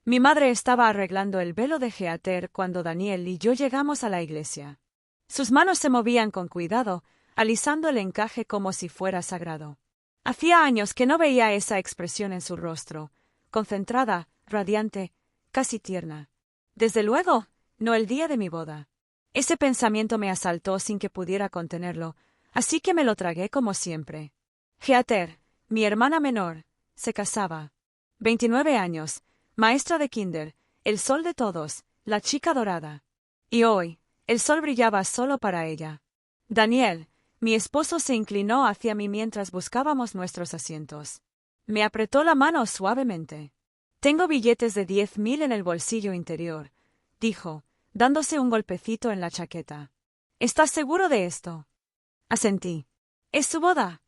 Mi madre estaba arreglando el velo de Geater cuando Daniel y yo llegamos a la iglesia. Sus manos se movían con cuidado, alisando el encaje como si fuera sagrado. Hacía años que no veía esa expresión en su rostro, concentrada, radiante, casi tierna. Desde luego, no el día de mi boda. Ese pensamiento me asaltó sin que pudiera contenerlo, así que me lo tragué como siempre. Geater, mi hermana menor, se casaba. 29 años, maestra de kinder, el sol de todos, la chica dorada. Y hoy, el sol brillaba solo para ella. Daniel, mi esposo, se inclinó hacia mí mientras buscábamos nuestros asientos. Me apretó la mano suavemente. Tengo billetes de 10.000 en el bolsillo interior, dijo, dándose un golpecito en la chaqueta. ¿Estás seguro de esto? Asentí. ¿Es su boda?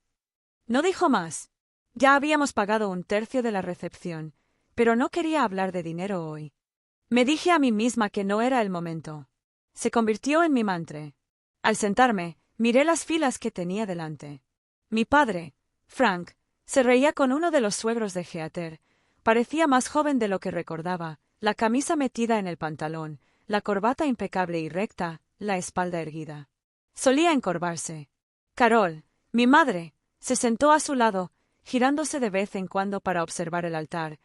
No dijo más. Ya habíamos pagado un tercio de la recepción, pero no quería hablar de dinero hoy. Me dije a mí misma que no era el momento. Se convirtió en mi mantra. Al sentarme, miré las filas que tenía delante. Mi padre, Frank, se reía con uno de los suegros de Geater. Parecía más joven de lo que recordaba, la camisa metida en el pantalón, la corbata impecable y recta, la espalda erguida. Solía encorvarse. Carol, mi madre, se sentó a su lado, girándose de vez en cuando para observar el altar,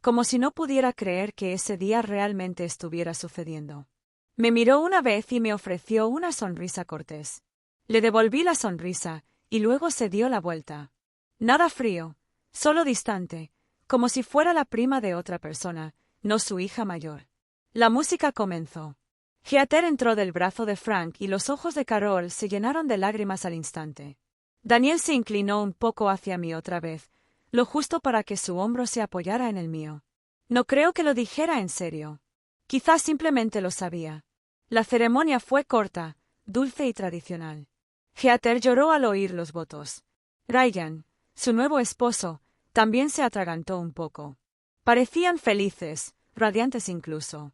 como si no pudiera creer que ese día realmente estuviera sucediendo. Me miró una vez y me ofreció una sonrisa cortés. Le devolví la sonrisa, y luego se dio la vuelta. Nada frío, solo distante, como si fuera la prima de otra persona, no su hija mayor. La música comenzó. Geater entró del brazo de Frank y los ojos de Carol se llenaron de lágrimas al instante. Daniel se inclinó un poco hacia mí otra vez, lo justo para que su hombro se apoyara en el mío. No creo que lo dijera en serio. Quizás simplemente lo sabía. La ceremonia fue corta, dulce y tradicional. Geater lloró al oír los votos. Ryan, su nuevo esposo, también se atragantó un poco. Parecían felices, radiantes incluso.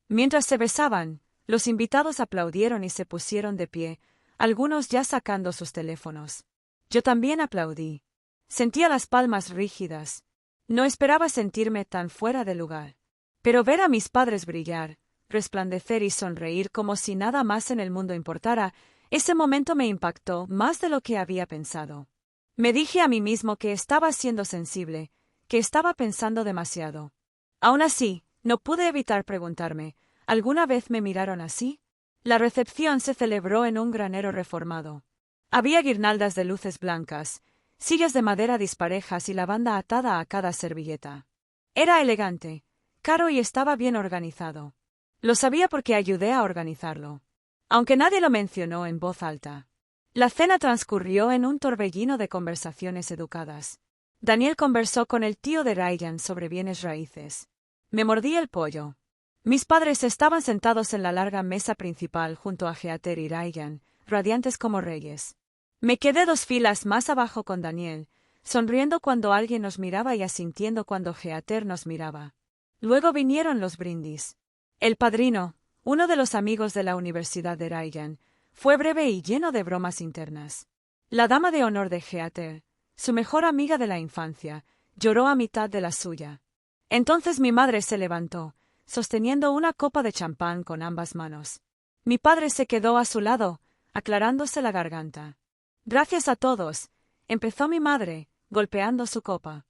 Mientras se besaban, los invitados aplaudieron y se pusieron de pie, algunos ya sacando sus teléfonos. Yo también aplaudí. Sentía las palmas rígidas. No esperaba sentirme tan fuera de lugar. Pero ver a mis padres brillar, resplandecer y sonreír como si nada más en el mundo importara, ese momento me impactó más de lo que había pensado. Me dije a mí mismo que estaba siendo sensible, que estaba pensando demasiado. Aún así, no pude evitar preguntarme, ¿alguna vez me miraron así? La recepción se celebró en un granero reformado. Había guirnaldas de luces blancas, sillas de madera disparejas y la banda atada a cada servilleta. Era elegante, caro y estaba bien organizado. Lo sabía porque ayudé a organizarlo, aunque nadie lo mencionó en voz alta. La cena transcurrió en un torbellino de conversaciones educadas. Daniel conversó con el tío de Ryan sobre bienes raíces. Me mordí el pollo. Mis padres estaban sentados en la larga mesa principal junto a Geater y Ryan, radiantes como reyes. Me quedé 2 filas más abajo con Daniel, sonriendo cuando alguien nos miraba y asintiendo cuando Geater nos miraba. Luego vinieron los brindis. El padrino, uno de los amigos de la Universidad de Ryan, fue breve y lleno de bromas internas. La dama de honor de Geater, su mejor amiga de la infancia, lloró a mitad de la suya. Entonces mi madre se levantó, sosteniendo una copa de champán con ambas manos. Mi padre se quedó a su lado, aclarándose la garganta. Gracias a todos, empezó mi madre, golpeando su copa.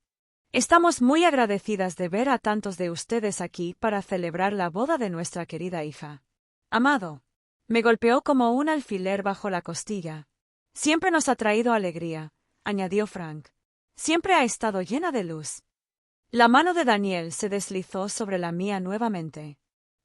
Estamos muy agradecidas de ver a tantos de ustedes aquí para celebrar la boda de nuestra querida hija. Amado. Me golpeó como un alfiler bajo la costilla. Siempre nos ha traído alegría, añadió Frank. Siempre ha estado llena de luz. La mano de Daniel se deslizó sobre la mía nuevamente.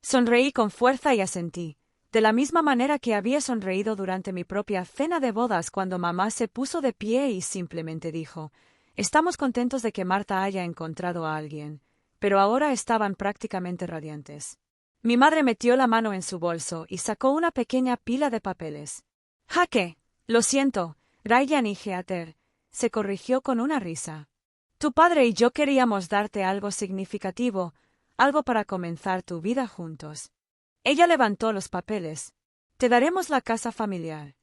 Sonreí con fuerza y asentí, de la misma manera que había sonreído durante mi propia cena de bodas cuando mamá se puso de pie y simplemente dijo: «Estamos contentos de que Marta haya encontrado a alguien», pero ahora estaban prácticamente radiantes. Mi madre metió la mano en su bolso y sacó una pequeña pila de papeles. «Jaque, lo siento, Ryan y Geater», se corrigió con una risa. «Tu padre y yo queríamos darte algo significativo, algo para comenzar tu vida juntos». Ella levantó los papeles. «Te daremos la casa familiar».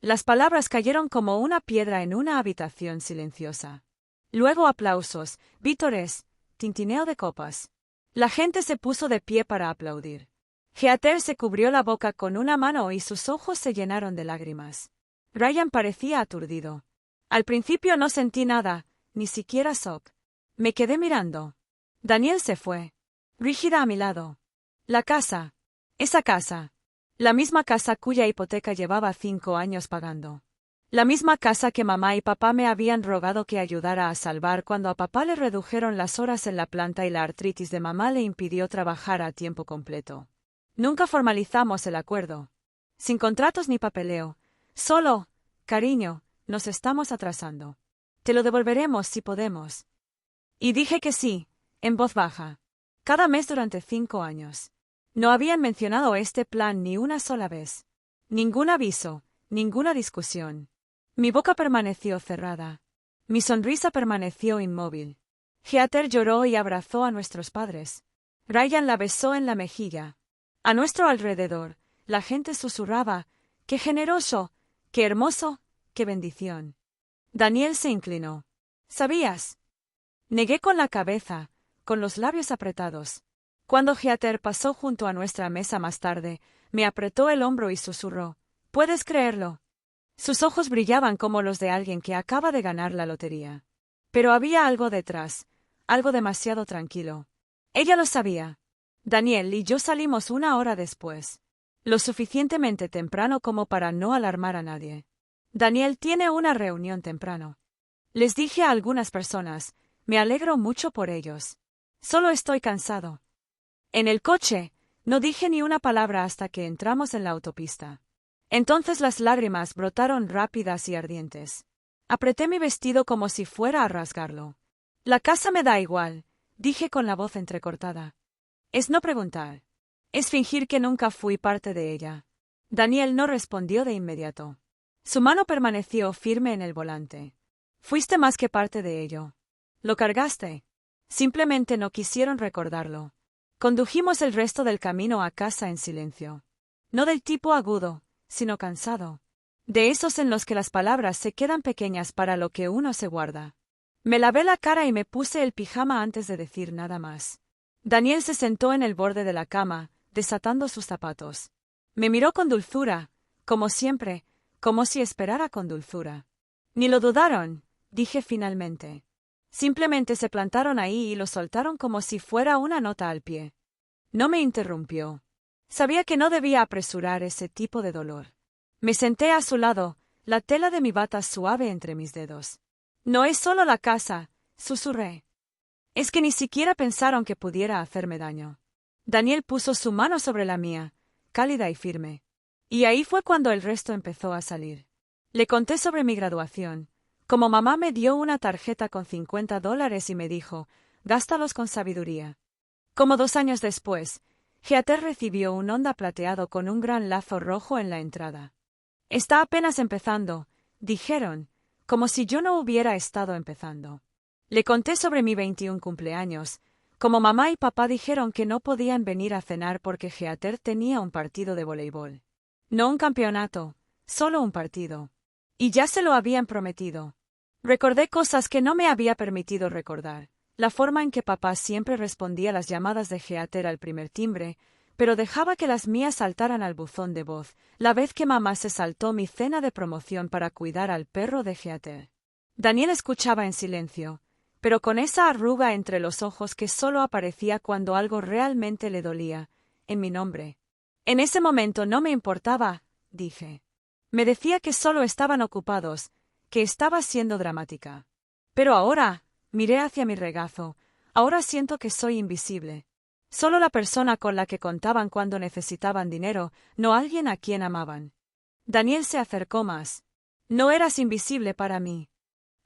Las palabras cayeron como una piedra en una habitación silenciosa. Luego aplausos, vítores, tintineo de copas. La gente se puso de pie para aplaudir. Heather se cubrió la boca con una mano y sus ojos se llenaron de lágrimas. Ryan parecía aturdido. Al principio no sentí nada, ni siquiera shock. Me quedé mirando. Daniel se fue. Rígida a mi lado. La casa. Esa casa. La misma casa cuya hipoteca llevaba 5 años pagando. La misma casa que mamá y papá me habían rogado que ayudara a salvar cuando a papá le redujeron las horas en la planta y la artritis de mamá le impidió trabajar a tiempo completo. Nunca formalizamos el acuerdo. Sin contratos ni papeleo. Solo, cariño, nos estamos atrasando. Te lo devolveremos si podemos. Y dije que sí, en voz baja. Cada mes durante 5 años. No habían mencionado este plan ni una sola vez. Ningún aviso, ninguna discusión. Mi boca permaneció cerrada. Mi sonrisa permaneció inmóvil. Heather lloró y abrazó a nuestros padres. Ryan la besó en la mejilla. A nuestro alrededor, la gente susurraba, ¡qué generoso! ¡Qué hermoso! ¡Qué bendición! Daniel se inclinó. ¿Sabías? Negué con la cabeza, con los labios apretados. Cuando Heather pasó junto a nuestra mesa más tarde, me apretó el hombro y susurró, ¿puedes creerlo? Sus ojos brillaban como los de alguien que acaba de ganar la lotería. Pero había algo detrás, algo demasiado tranquilo. Ella lo sabía. Daniel y yo salimos 1 hora después. Lo suficientemente temprano como para no alarmar a nadie. Daniel tiene una reunión temprano. Les dije a algunas personas, me alegro mucho por ellos. Solo estoy cansado. En el coche, no dije ni una palabra hasta que entramos en la autopista. Entonces las lágrimas brotaron rápidas y ardientes. Apreté mi vestido como si fuera a rasgarlo. La casa me da igual, dije con la voz entrecortada. Es no preguntar. Es fingir que nunca fui parte de ella. Daniel no respondió de inmediato. Su mano permaneció firme en el volante. Fuiste más que parte de ello. Lo cargaste. Simplemente no quisieron recordarlo. Condujimos el resto del camino a casa en silencio. No del tipo agudo, sino cansado. De esos en los que las palabras se quedan pequeñas para lo que uno se guarda. Me lavé la cara y me puse el pijama antes de decir nada más. Daniel se sentó en el borde de la cama, desatando sus zapatos. Me miró con dulzura, como siempre, como si esperara con dulzura. Ni lo dudaron, dije finalmente. Simplemente se plantaron ahí y lo soltaron como si fuera una nota al pie. No me interrumpió. Sabía que no debía apresurar ese tipo de dolor. Me senté a su lado, la tela de mi bata suave entre mis dedos. No es solo la casa, susurré. Es que ni siquiera pensaron que pudiera hacerme daño. Daniel puso su mano sobre la mía, cálida y firme. Y ahí fue cuando el resto empezó a salir. Le conté sobre mi graduación. Como mamá me dio una tarjeta con $50 y me dijo, gástalos con sabiduría. Como 2 años después, Heather recibió un Honda plateado con un gran lazo rojo en la entrada. Está apenas empezando, dijeron, como si yo no hubiera estado empezando. Le conté sobre mi 21 cumpleaños, como mamá y papá dijeron que no podían venir a cenar porque Heather tenía un partido de voleibol. No un campeonato, solo un partido. Y ya se lo habían prometido. Recordé cosas que no me había permitido recordar. La forma en que papá siempre respondía las llamadas de Heather al primer timbre, pero dejaba que las mías saltaran al buzón de voz, la vez que mamá se saltó mi cena de promoción para cuidar al perro de Heather. Daniel escuchaba en silencio, pero con esa arruga entre los ojos que solo aparecía cuando algo realmente le dolía, en mi nombre. En ese momento no me importaba, dije. Me decía que solo estaban ocupados, que estaba siendo dramática. Pero ahora, miré hacia mi regazo, ahora siento que soy invisible. Solo la persona con la que contaban cuando necesitaban dinero, no alguien a quien amaban. Daniel se acercó más. No eras invisible para mí.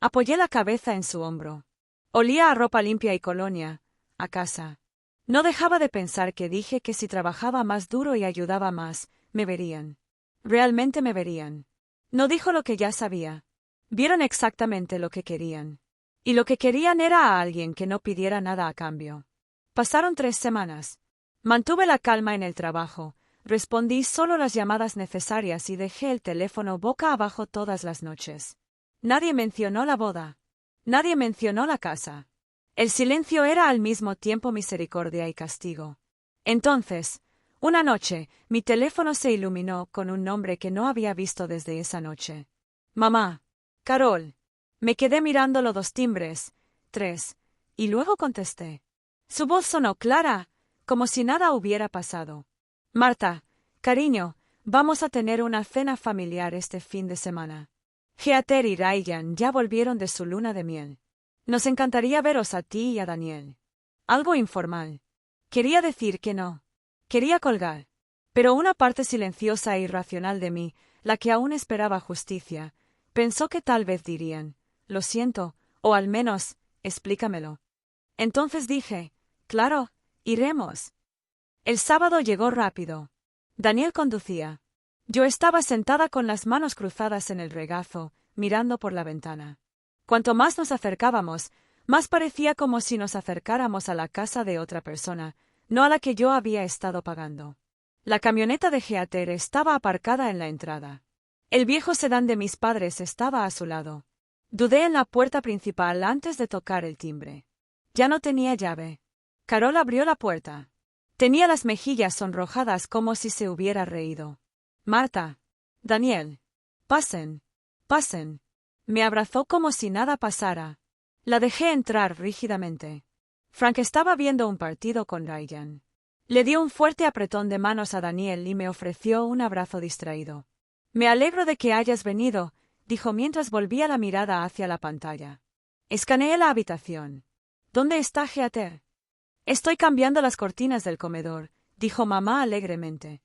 Apoyé la cabeza en su hombro. Olía a ropa limpia y colonia, a casa. No dejaba de pensar que dije que si trabajaba más duro y ayudaba más, me verían. Realmente me verían. No dijo lo que ya sabía. Vieron exactamente lo que querían. Y lo que querían era a alguien que no pidiera nada a cambio. Pasaron 3 semanas. Mantuve la calma en el trabajo, respondí solo las llamadas necesarias y dejé el teléfono boca abajo todas las noches. Nadie mencionó la boda. Nadie mencionó la casa. El silencio era al mismo tiempo misericordia y castigo. Entonces, una noche, mi teléfono se iluminó con un nombre que no había visto desde esa noche. Mamá. Carol. Me quedé mirando los 2 timbres, 3, y luego contesté. Su voz sonó clara, como si nada hubiera pasado. Marta, cariño, vamos a tener una cena familiar este fin de semana. Heather y Ryan ya volvieron de su luna de miel. Nos encantaría veros a ti y a Daniel. Algo informal. Quería decir que no. Quería colgar. Pero una parte silenciosa e irracional de mí, la que aún esperaba justicia, pensó que tal vez dirían, lo siento, o al menos, explícamelo. Entonces dije, claro, iremos. El sábado llegó rápido. Daniel conducía. Yo estaba sentada con las manos cruzadas en el regazo, mirando por la ventana. Cuanto más nos acercábamos, más parecía como si nos acercáramos a la casa de otra persona, no a la que yo había estado pagando. La camioneta de Heather estaba aparcada en la entrada. El viejo sedán de mis padres estaba a su lado. Dudé en la puerta principal antes de tocar el timbre. Ya no tenía llave. Carol abrió la puerta. Tenía las mejillas sonrojadas como si se hubiera reído. Marta. Daniel. Pasen. Pasen. Me abrazó como si nada pasara. La dejé entrar rígidamente. Frank estaba viendo un partido con Ryan. Le dio un fuerte apretón de manos a Daniel y me ofreció un abrazo distraído. Me alegro de que hayas venido, dijo mientras volvía la mirada hacia la pantalla. Escaneé la habitación. ¿Dónde está Heather? Estoy cambiando las cortinas del comedor, dijo mamá alegremente.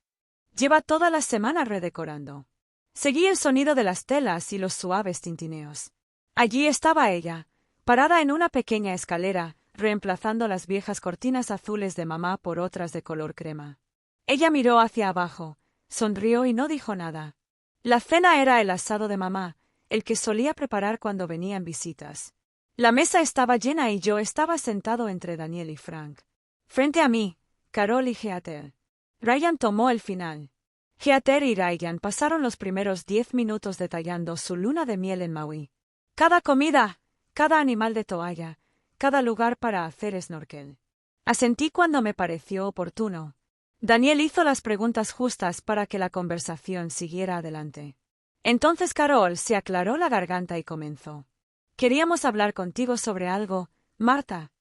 Lleva toda la semana redecorando. Seguí el sonido de las telas y los suaves tintineos. Allí estaba ella, parada en una pequeña escalera, reemplazando las viejas cortinas azules de mamá por otras de color crema. Ella miró hacia abajo, sonrió y no dijo nada. La cena era el asado de mamá, el que solía preparar cuando venían visitas. La mesa estaba llena y yo estaba sentado entre Daniel y Frank. Frente a mí, Carol y Heather. Ryan tomó el final. Heather y Ryan pasaron los primeros 10 minutos detallando su luna de miel en Maui. Cada comida, cada animal de toalla, cada lugar para hacer snorkel. Asentí cuando me pareció oportuno. Daniel hizo las preguntas justas para que la conversación siguiera adelante. Entonces Carol se aclaró la garganta y comenzó. Queríamos hablar contigo sobre algo, Marta.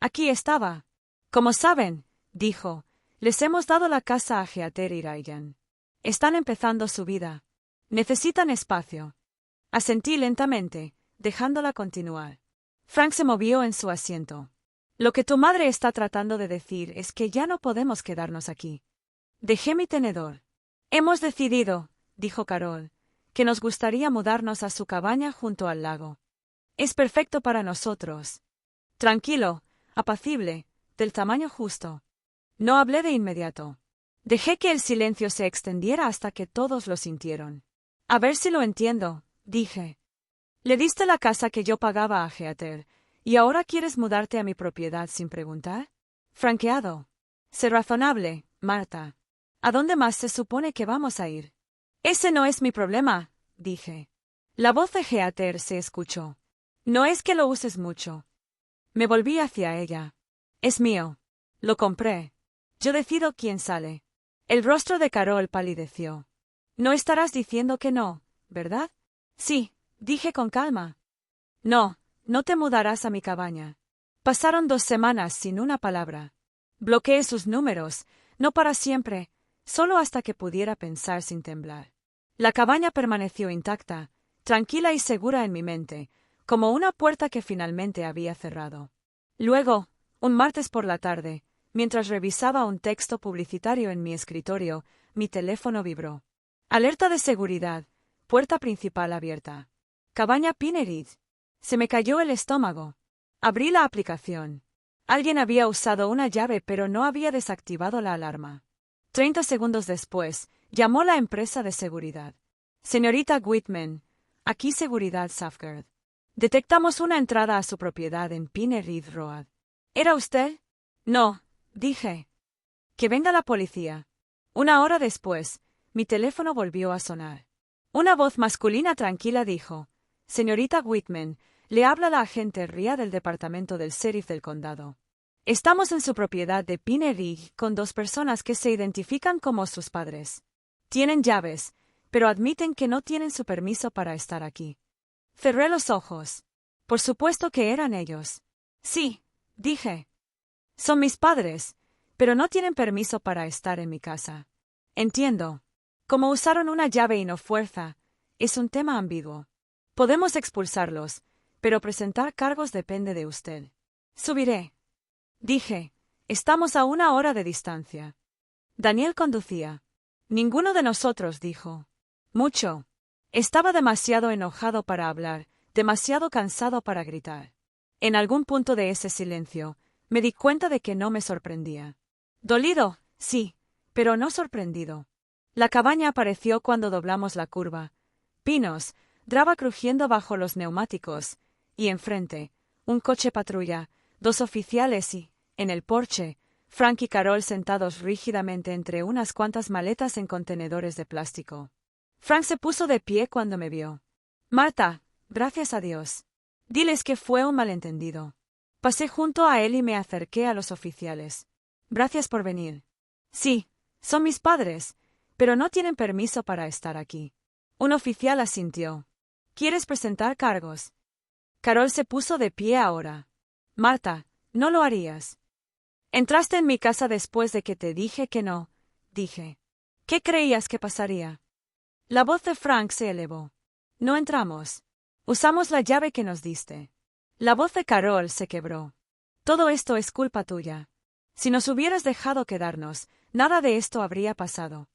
Aquí estaba. Como saben, dijo, les hemos dado la casa a Heather y Ryan. Están empezando su vida. Necesitan espacio. Asentí lentamente, dejándola continuar. Frank se movió en su asiento. Lo que tu madre está tratando de decir es que ya no podemos quedarnos aquí. Dejé mi tenedor. Hemos decidido, dijo Carol, que nos gustaría mudarnos a su cabaña junto al lago. Es perfecto para nosotros. Tranquilo, apacible, del tamaño justo. No hablé de inmediato. Dejé que el silencio se extendiera hasta que todos lo sintieron. A ver si lo entiendo, dije. Le diste la casa que yo pagaba a Heather, ¿y ahora quieres mudarte a mi propiedad sin preguntar? Franqueado. Sé razonable, Marta. ¿A dónde más se supone que vamos a ir? Ese no es mi problema, dije. La voz de Heather se escuchó. No es que lo uses mucho. Me volví hacia ella. Es mío. Lo compré. Yo decido quién sale. El rostro de Carol palideció. No estarás diciendo que no, ¿verdad? Sí, dije con calma. No, no te mudarás a mi cabaña. Pasaron 2 semanas sin una palabra. Bloqueé sus números, no para siempre, solo hasta que pudiera pensar sin temblar. La cabaña permaneció intacta, tranquila y segura en mi mente, como una puerta que finalmente había cerrado. Luego, un martes por la tarde, mientras revisaba un texto publicitario en mi escritorio, mi teléfono vibró. Alerta de seguridad, puerta principal abierta. Cabaña Pineridge. Se me cayó el estómago. Abrí la aplicación. Alguien había usado una llave pero no había desactivado la alarma. 30 segundos después, llamó la empresa de seguridad. Señorita Whitman, aquí Seguridad Safeguard. Detectamos una entrada a su propiedad en Pineridge Road. ¿Era usted? No, dije. Que venga la policía. 1 hora después, mi teléfono volvió a sonar. Una voz masculina tranquila dijo: Señorita Whitman, Le habla la agente Ria del departamento del sheriff del condado. Estamos en su propiedad de Pine Ridge con 2 personas que se identifican como sus padres. Tienen llaves, pero admiten que no tienen su permiso para estar aquí. Cerré los ojos. Por supuesto que eran ellos. Sí, dije. Son mis padres, pero no tienen permiso para estar en mi casa. Entiendo. Como usaron una llave y no fuerza, es un tema ambiguo. Podemos expulsarlos, pero presentar cargos depende de usted. Subiré. Dije, estamos a 1 hora de distancia. Daniel conducía. Ninguno de nosotros dijo mucho. Estaba demasiado enojado para hablar, demasiado cansado para gritar. En algún punto de ese silencio, me di cuenta de que no me sorprendía. Dolido, sí, pero no sorprendido. La cabaña apareció cuando doblamos la curva. Pinos, draba crujiendo bajo los neumáticos, y enfrente, un coche patrulla, 2 oficiales y, en el porche, Frank y Carol sentados rígidamente entre unas cuantas maletas en contenedores de plástico. Frank se puso de pie cuando me vio. Marta, gracias a Dios. Diles que fue un malentendido. Pasé junto a él y me acerqué a los oficiales. Gracias por venir. Sí, son mis padres, pero no tienen permiso para estar aquí. Un oficial asintió. ¿Quieres presentar cargos? Carol se puso de pie ahora. Marta, no lo harías. Entraste en mi casa después de que te dije que no, dije. ¿Qué creías que pasaría? La voz de Frank se elevó. No entramos. Usamos la llave que nos diste. La voz de Carol se quebró. Todo esto es culpa tuya. Si nos hubieras dejado quedarnos, nada de esto habría pasado.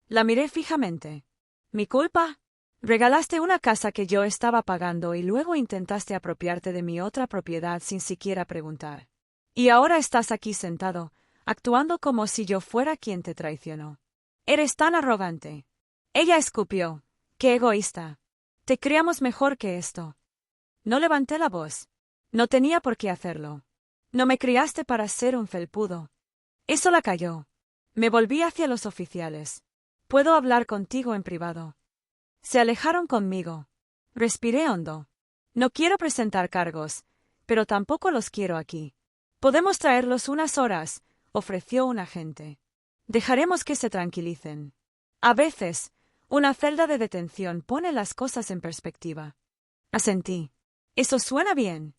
La miré fijamente. ¿Mi culpa? Regalaste una casa que yo estaba pagando y luego intentaste apropiarte de mi otra propiedad sin siquiera preguntar. Y ahora estás aquí sentado, actuando como si yo fuera quien te traicionó. Eres tan arrogante. Ella escupió. ¡Qué egoísta! Te criamos mejor que esto. No levanté la voz. No tenía por qué hacerlo. No me criaste para ser un felpudo. Eso la calló. Me volví hacia los oficiales. ¿Puedo hablar contigo en privado? Se alejaron conmigo. Respiré hondo. No quiero presentar cargos, pero tampoco los quiero aquí. Podemos traerlos unas horas, ofreció un agente. Dejaremos que se tranquilicen. A veces, una celda de detención pone las cosas en perspectiva. Asentí. Eso suena bien.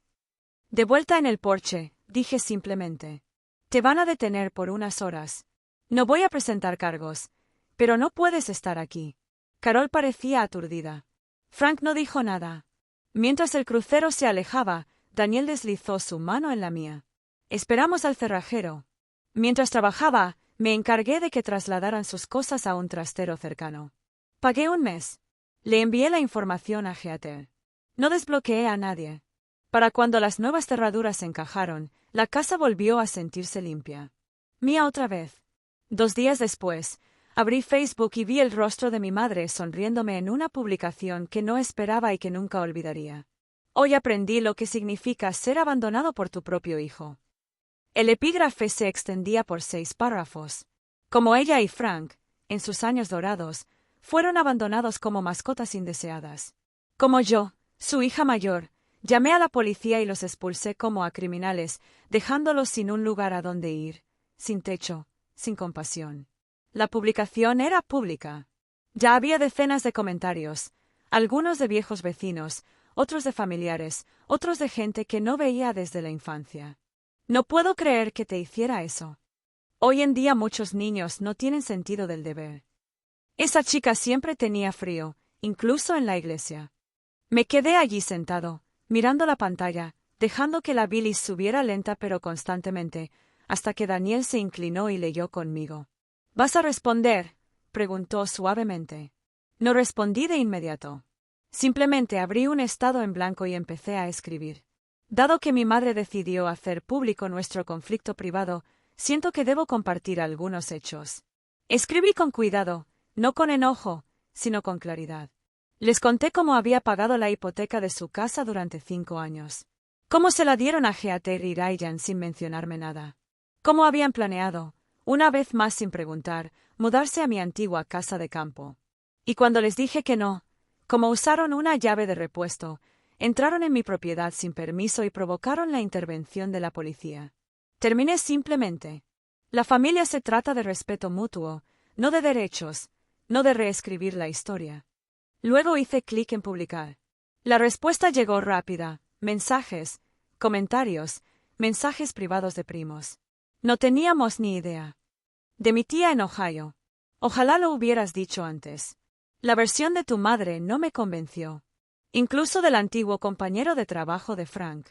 De vuelta en el porche, dije simplemente. Te van a detener por unas horas. No voy a presentar cargos, pero no puedes estar aquí. Carol parecía aturdida. Frank no dijo nada. Mientras el crucero se alejaba, Daniel deslizó su mano en la mía. Esperamos al cerrajero. Mientras trabajaba, me encargué de que trasladaran sus cosas a un trastero cercano. Pagué un mes. Le envié la información a Heather. No desbloqueé a nadie. Para cuando las nuevas cerraduras encajaron, la casa volvió a sentirse limpia. Mía otra vez. 2 días después, abrí Facebook y vi el rostro de mi madre sonriéndome en una publicación que no esperaba y que nunca olvidaría. Hoy aprendí lo que significa ser abandonado por tu propio hijo. El epígrafe se extendía por 6 párrafos. Como ella y Frank, en sus años dorados, fueron abandonados como mascotas indeseadas. Como yo, su hija mayor, llamé a la policía y los expulsé como a criminales, dejándolos sin un lugar a donde ir, sin techo, sin compasión. La publicación era pública. Ya había decenas de comentarios, algunos de viejos vecinos, otros de familiares, otros de gente que no veía desde la infancia. No puedo creer que te hiciera eso. Hoy en día muchos niños no tienen sentido del deber. Esa chica siempre tenía frío, incluso en la iglesia. Me quedé allí sentado, mirando la pantalla, dejando que la bilis subiera lenta pero constantemente, hasta que Daniel se inclinó y leyó conmigo. ¿Vas a responder?, preguntó suavemente. No respondí de inmediato. Simplemente abrí un estado en blanco y empecé a escribir. Dado que mi madre decidió hacer público nuestro conflicto privado, siento que debo compartir algunos hechos. Escribí con cuidado, no con enojo, sino con claridad. Les conté cómo había pagado la hipoteca de su casa durante 5 años. Cómo se la dieron a Heather y Ryan sin mencionarme nada. Cómo habían planeado, una vez más sin preguntar, mudarse a mi antigua casa de campo. Y cuando les dije que no, como usaron una llave de repuesto, Entraron en mi propiedad sin permiso y provocaron la intervención de la policía. Terminé simplemente. La familia se trata de respeto mutuo, no de derechos, no de reescribir la historia. Luego hice clic en publicar. La respuesta llegó rápida, mensajes, comentarios, mensajes privados de primos. No teníamos ni idea. De mi tía en Ohio. Ojalá lo hubieras dicho antes. La versión de tu madre no me convenció. Incluso del antiguo compañero de trabajo de Frank.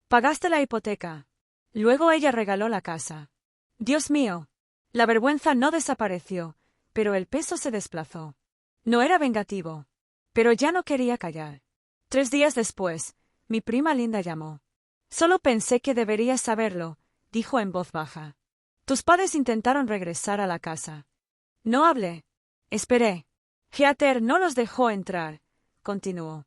Pagaste la hipoteca. Luego ella regaló la casa. Dios mío. La vergüenza no desapareció, pero el peso se desplazó. No era vengativo. Pero ya no quería callar. 3 días después, mi prima Linda llamó. Solo pensé que deberías saberlo, dijo en voz baja. Tus padres intentaron regresar a la casa. No hablé. Esperé. Heather no los dejó entrar, continuó.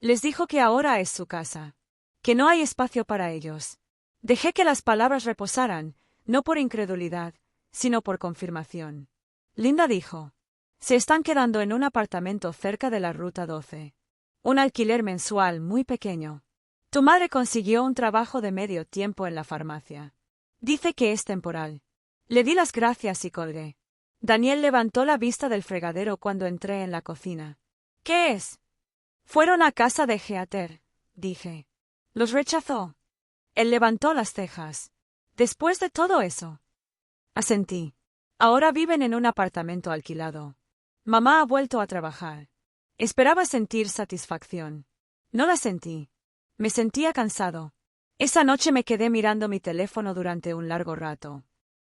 Les dijo que ahora es su casa. Que no hay espacio para ellos. Dejé que las palabras reposaran, no por incredulidad, sino por confirmación. Linda dijo. Se están quedando en un apartamento cerca de la Ruta 12. Un alquiler mensual muy pequeño. Tu madre consiguió un trabajo de medio tiempo en la farmacia. Dice que es temporal. Le di las gracias y colgué. Daniel levantó la vista del fregadero cuando entré en la cocina. ¿Qué es? Fueron a casa de Heather, dije. ¿Los rechazó? Él levantó las cejas. Después de todo eso. Asentí. Ahora viven en un apartamento alquilado. Mamá ha vuelto a trabajar. Esperaba sentir satisfacción. No la sentí. Me sentía cansado. Esa noche me quedé mirando mi teléfono durante un largo rato.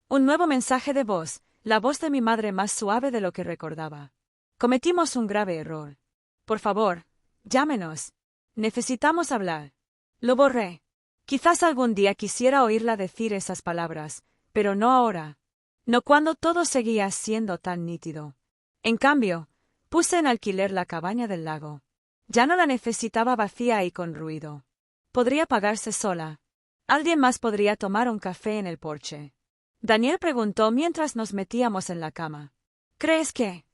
Un nuevo mensaje de voz, la voz de mi madre más suave de lo que recordaba. Cometimos un grave error. Por favor, llámenos. Necesitamos hablar. Lo borré. Quizás algún día quisiera oírla decir esas palabras, pero no ahora. No cuando todo seguía siendo tan nítido. En cambio, puse en alquiler la cabaña del lago. Ya no la necesitaba vacía y con ruido. Podría pagarse sola. Alguien más podría tomar un café en el porche. Daniel preguntó mientras nos metíamos en la cama. ¿Crees que